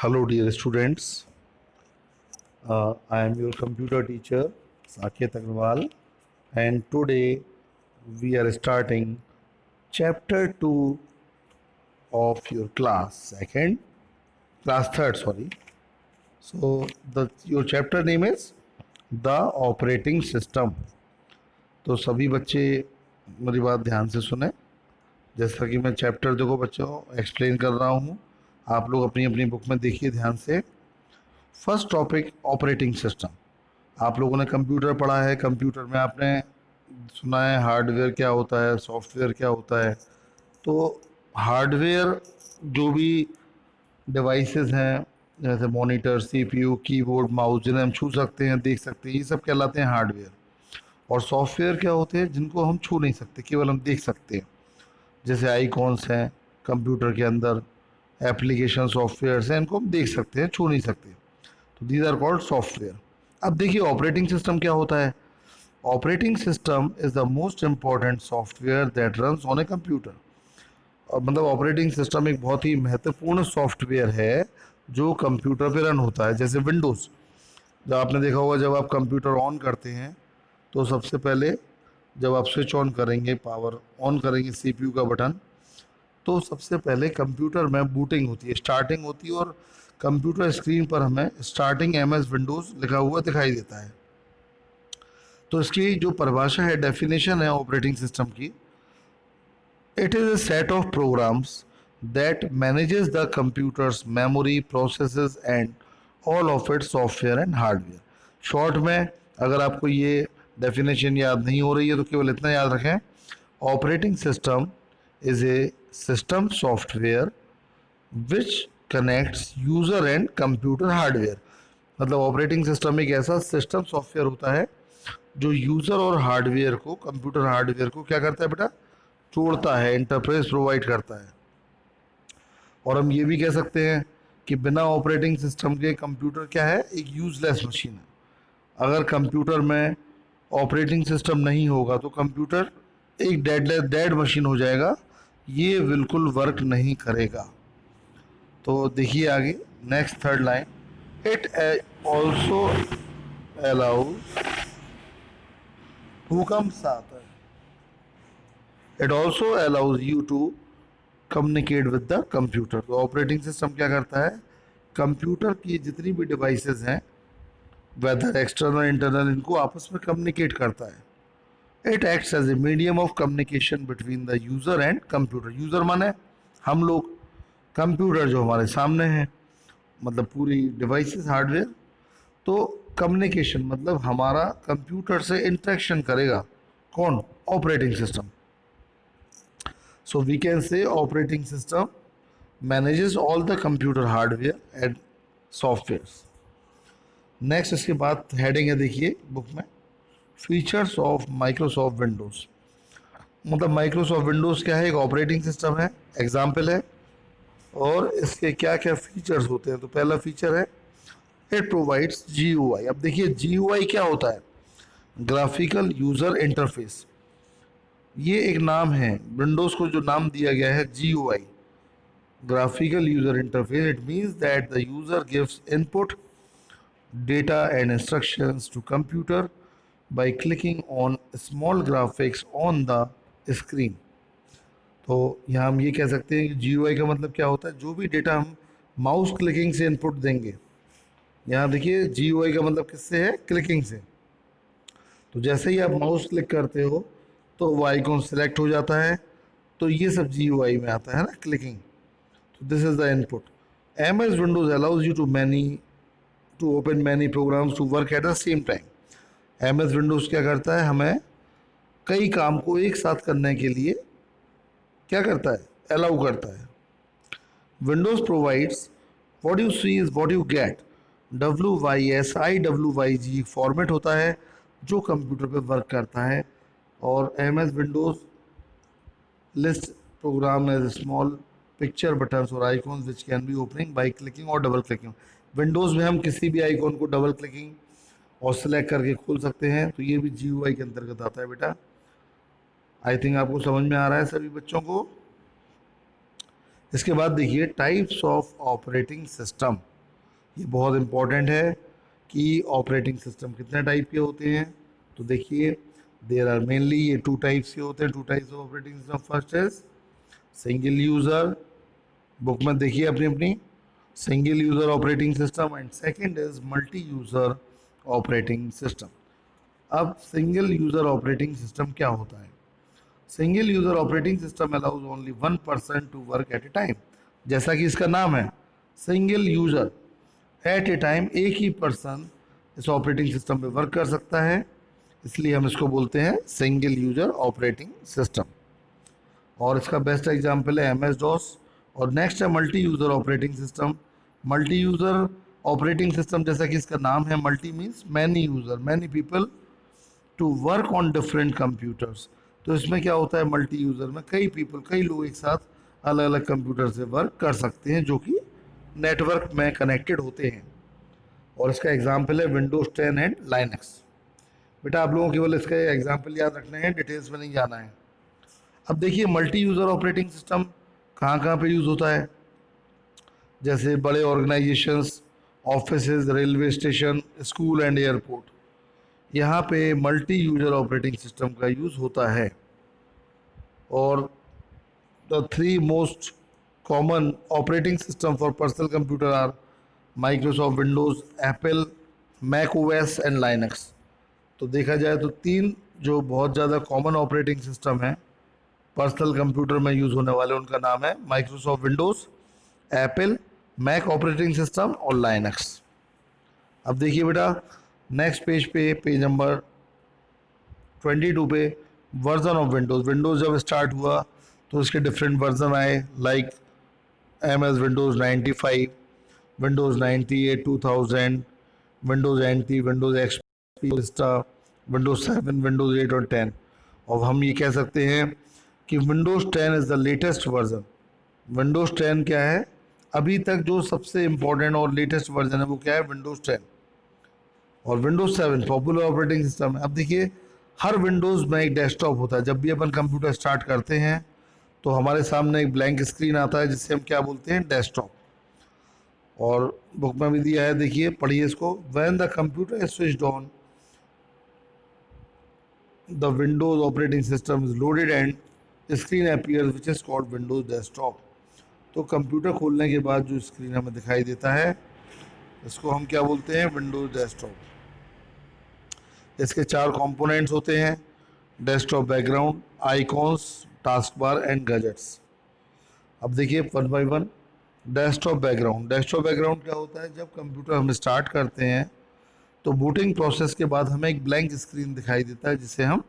Hello, dear students. I am your computer teacher, Saket Agrawal, and today we are starting chapter 2 of your class third, sorry. So, your chapter name is The Operating System. तो सभी बच्चे मेरी बात ध्यान से सुने। जैसा कि मैं चैप्टर देखो बच्चों एक्सप्लेन कर रहा हूँ, आप लोग अपनी अपनी बुक में देखिए ध्यान से। First topic operating system. आप लोगों ने कंप्यूटर पढ़ा है, कंप्यूटर में आपने सुना है हार्डवेयर क्या होता है, सॉफ्टवेयर क्या होता है। तो हार्डवेयर जो भी डिवाइसेस हैं जैसे मॉनिटर, सीपीयू, कीबोर्ड, माउस जिन्हें हम छू सकते हैं, देख सकते हैं, ये सब कहलाते हैं हार्डवेयर। और सॉफ्टवेयर क्या होते हैं जिनको हम छू नहीं सकते, केवल हम देख सकते हैं। जैसे आइकॉन्स हैं कंप्यूटर के अंदर, एप्लीकेशन सॉफ्टवेयर्स हैं, इनको हम देख सकते हैं, छू नहीं सकते। तो दीज आर कॉल्ड सॉफ्टवेयर। अब देखिए ऑपरेटिंग सिस्टम क्या होता है। Operating system is the most important software that runs on a computer. और मतलब ऑपरेटिंग सिस्टम एक बहुत ही महत्वपूर्ण सॉफ्टवेयर है जो कंप्यूटर पे रन होता है। जैसे विंडोज़, जब आपने देखा होगा जब आप कंप्यूटर ऑन करते हैं तो सबसे पहले जब आप स्विच ऑन करेंगे, पावर ऑन करेंगे सीपीयू का बटन, तो सबसे पहले कंप्यूटर में बूटिंग होती है, स्टार्टिंग होती है, और कंप्यूटर स्क्रीन पर हमें स्टार्टिंग एमएस विंडोज़ लिखा हुआ दिखाई देता है। तो इसकी जो परिभाषा है, डेफिनेशन है ऑपरेटिंग सिस्टम की, it is a set of programs that manages the computers memory, processes and all of its software and hardware. Short में अगर आपको ये डेफिनेशन याद नहीं हो रही है तो केवल इतना याद रखें, operating system is a system software which connects user and computer hardware. मतलब ऑपरेटिंग सिस्टम एक ऐसा सिस्टम सॉफ्टवेयर होता है जो यूज़र और हार्डवेयर को, कंप्यूटर हार्डवेयर को क्या करता है बेटा, जोड़ता है, इंटरफेस प्रोवाइड करता है। और हम ये भी कह सकते हैं कि बिना ऑपरेटिंग सिस्टम के कंप्यूटर क्या है, एक यूजलेस मशीन है। अगर कंप्यूटर में ऑपरेटिंग सिस्टम नहीं होगा तो कंप्यूटर एक डेड मशीन हो जाएगा, ये बिल्कुल वर्क नहीं करेगा। तो देखिए आगे next third line, it also allows, भूकंप आता है, it also allows you to communicate with the computer. तो ऑपरेटिंग सिस्टम क्या करता है, कंप्यूटर की जितनी भी डिवाइसेस हैं, वेदर एक्सटर्नल इंटरनल, इनको आपस में कम्युनिकेट करता है। It acts as a medium of communication between the user and computer. User माने हम लोग, कंप्यूटर जो हमारे सामने है, मतलब पूरी डिवाइसेस हार्डवेयर। तो कम्युनिकेशन मतलब हमारा कंप्यूटर से इंटरेक्शन करेगा कौन, operating system. So we can say operating system manages all the computer hardware and softwares. Next इसके बाद हेडिंग है देखिए बुक में, फीचर्स ऑफ माइक्रोसॉफ्ट विंडोज़। मतलब माइक्रोसॉफ्ट विंडोज़ क्या है, एक ऑपरेटिंग सिस्टम है, एग्जाम्पल है, और इसके क्या क्या फीचर्स होते हैं। तो पहला फीचर है इट प्रोवाइड्स GUI। अब देखिए GUI क्या होता है, ग्राफिकल यूज़र इंटरफेस। ये एक नाम है, विंडोज़ को जो नाम दिया गया है GUI, graphical user interface. It means that the user gives input, data and instructions to computer by clicking on small graphics on the screen. तो यहाँ हम ये कह सकते हैं कि GUI का मतलब क्या होता है, जो भी डेटा हम माउस क्लिकिंग से इनपुट देंगे। यहाँ देखिए GUI का मतलब किससे है, क्लिकिंग से। तो जैसे ही आप माउस क्लिक करते हो तो वो आइकॉन सेलेक्ट हो जाता है, तो ये सब GUI में आता है ना, clicking. So this is the input. MS Windows allows you to open many programs to work at the same time. MS Windows क्या करता है, हमें कई काम को एक साथ करने के लिए क्या करता है, अलाउ करता है। Windows provides what you see is what you get. WYSIWYG format होता है जो कंप्यूटर पे वर्क करता है। और MS Windows list program as small picture buttons और icons which can be opening by clicking और डबल क्लिकिंग। विंडोज़ में हम किसी भी आइकॉन को डबल क्लिकिंग और सिलेक्ट करके खोल सकते हैं, तो ये भी GUI के अंतर्गत आता है बेटा। आई थिंक आपको समझ में आ रहा है सभी बच्चों को। इसके बाद देखिए टाइप्स ऑफ ऑपरेटिंग सिस्टम। ये बहुत इम्पॉर्टेंट है कि ऑपरेटिंग सिस्टम कितने टाइप के होते हैं। तो देखिए, देर आर मेनली ये टू टाइप्स के होते हैं, two types of operating system. First is single user, book में देखिए अपनी अपनी, single user operating system, and second is multi user operating system. अब सिंगल यूज़र ऑपरेटिंग सिस्टम क्या होता है? Single user operating system allows only one person to work at a time. जैसा कि इसका नाम है, single user, at a time एक ही पर्सन इस ऑपरेटिंग सिस्टम पे वर्क कर सकता है, इसलिए हम इसको बोलते हैं सिंगल यूज़र ऑपरेटिंग सिस्टम। और इसका बेस्ट एग्जांपल है एम एस डॉस। और नेक्स्ट है multi user operating system. Multi user operating system, जैसा कि इसका नाम है, multi means many user, many people to work on different computers. तो इसमें क्या होता है, मल्टी यूज़र में कई पीपल, कई लोग एक साथ अलग अलग कंप्यूटर से वर्क कर सकते हैं जो कि नेटवर्क में कनेक्टेड होते हैं। और इसका एग्जांपल है विंडोज़ 10 एंड लाइनक्स। बेटा आप लोगों को केवल इसका एग्जांपल याद रखना है, डिटेल्स में नहीं जाना है। अब देखिए मल्टी यूज़र ऑपरेटिंग सिस्टम कहाँ कहाँ पे यूज़ होता है। जैसे बड़े organisations, offices, railway station, school and airport, यहाँ पे मल्टी यूज़र ऑपरेटिंग सिस्टम का यूज़ होता है। और the three most common operating system for personal computer are Microsoft Windows, Apple, Mac OS and Linux. तो देखा जाए तो तीन जो बहुत ज़्यादा कॉमन ऑपरेटिंग सिस्टम है पर्सनल कंप्यूटर में यूज़ होने वाले, उनका नाम है Microsoft Windows, Apple, Mac operating system और लाइनक्स। अब देखिए बेटा नेक्स्ट पेज पे, पेज नंबर 22 पे, वर्जन ऑफ विंडोज़। विंडोज़ जब स्टार्ट हुआ तो इसके डिफरेंट वर्जन आए, like M S Windows 95, Windows 98, 2000, Windows NT, Windows XP, Vista, Windows 7, Windows 8 और 10। और हम ये कह सकते हैं कि Windows 10 is the latest version. Windows 10 क्या है, अभी तक जो सबसे इम्पोर्टेंट और लेटेस्ट वर्जन है वो क्या है, विंडोज़ 10। और विंडोज़ 7 पॉपुलर ऑपरेटिंग सिस्टम है। अब देखिए हर विंडोज़ में एक डेस्कटॉप होता है। जब भी अपन कंप्यूटर स्टार्ट करते हैं तो हमारे सामने एक ब्लैंक स्क्रीन आता है जिसे हम क्या बोलते हैं, डेस्कटॉप। और बुक में भी दिया है, देखिए पढ़िए इसको। When the computer is switched on the Windows operating system is loaded and screen appears which is called Windows desktop. तो कंप्यूटर खोलने के बाद जो स्क्रीन हमें दिखाई देता है इसको हम क्या बोलते हैं, विंडोज डेस्कटॉप। इसके चार कंपोनेंट्स होते हैं, desktop background, icons, task bar and gadgets. अब देखिए one by one. Desktop background, desktop background क्या होता है, जब कंप्यूटर हम स्टार्ट करते हैं तो बूटिंग प्रोसेस के बाद हमें एक ब्लैंक स्क्रीन दिखाई देता है जिसे हम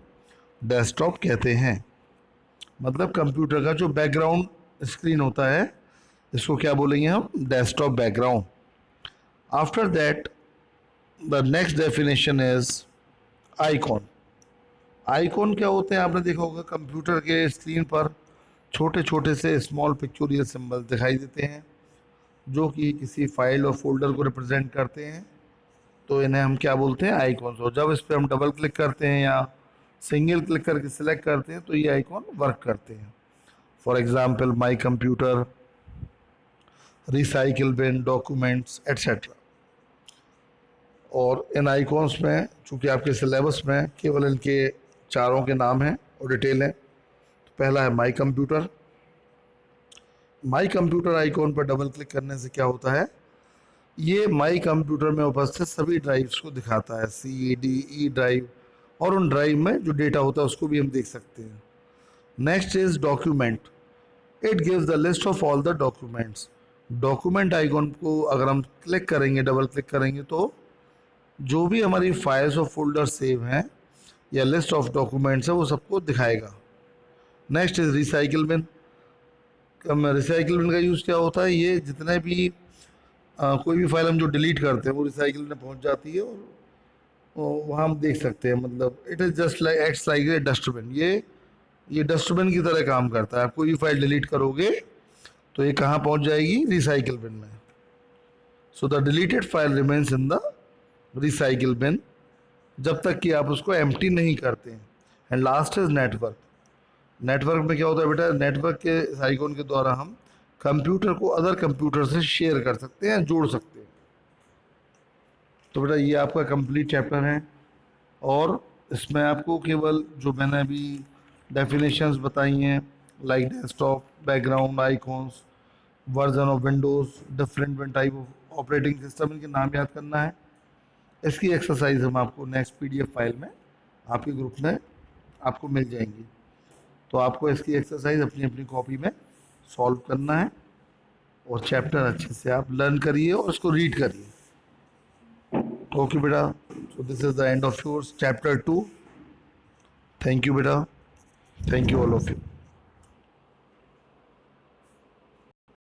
डेस्कटॉप कहते हैं। मतलब कंप्यूटर का जो बैकग्राउंड स्क्रीन होता है इसको क्या बोलेंगे हम, desktop background. After that the next definition is icon. Icon क्या होते हैं, आपने देखा होगा कंप्यूटर के स्क्रीन पर छोटे छोटे से स्मॉल पिक्चोरियल सिंबल दिखाई देते हैं जो कि किसी फाइल और फोल्डर को रिप्रेजेंट करते हैं। तो इन्हें हम क्या बोलते हैं, आइकॉन्स। और जब इस पर हम डबल क्लिक करते हैं या सिंगल क्लिक करके सिलेक्ट करते हैं तो ये आइकॉन वर्क करते हैं। For example my computer, recycle bin, documents etcetera. और इन आइकॉन्स में चूँकि आपके सिलेबस में केवल इनके चारों के नाम हैं और डिटेल हैं। तो पहला है my computer. My computer icon पर डबल क्लिक करने से क्या होता है, ये माई कंप्यूटर में उपस्थित सभी ड्राइव्स को दिखाता है, सी डी ई ड्राइव, और उन ड्राइव में जो डेटा होता है उसको भी हम देख सकते हैं। Next is document. It gives the list of all the documents. Document icon को अगर हम क्लिक करेंगे, डबल क्लिक करेंगे, तो जो भी हमारी फाइल्स और फोल्डर सेव हैं या लिस्ट ऑफ डॉक्यूमेंट्स है वो सबको दिखाएगा। Next is recycle bin. Recycle bin का यूज़ क्या होता है, ये जितने भी कोई भी फाइल हम जो डिलीट करते हैं वो रिसाइकिल में पहुंच जाती है और वहाँ हम देख सकते हैं। मतलब it is just like acts like a dustbin. ये डस्टबिन की तरह काम करता है। आप कोई भी फाइल डिलीट करोगे तो ये कहाँ पहुंच जाएगी, रिसाइकिल बिन में। So the deleted file remains in the recycle bin जब तक कि आप उसको एम्प्टी नहीं करते हैं। And last is network. Network में क्या होता है बेटा, नेटवर्क के आइकॉन के द्वारा हम कंप्यूटर को अदर कंप्यूटर से शेयर कर सकते हैं, जोड़ सकते हैं। तो बेटा ये आपका कंप्लीट चैप्टर है, और इसमें आपको केवल जो मैंने अभी डेफिनेशंस बताई हैं, like desktop, background, icons, version of Windows, different type of operating system, इनके नाम याद करना है। इसकी एक्सरसाइज हम आपको नेक्स्ट पीडीएफ फाइल में आपके ग्रुप में आपको मिल जाएंगी। तो आपको इसकी एक्सरसाइज अपनी अपनी कॉपी में सॉल्व करना है, और चैप्टर अच्छे से आप लर्न करिए और उसको रीड करिए। ओके बेटा, so this is the end of your chapter 2। Thank you बेटा, thank you all of you.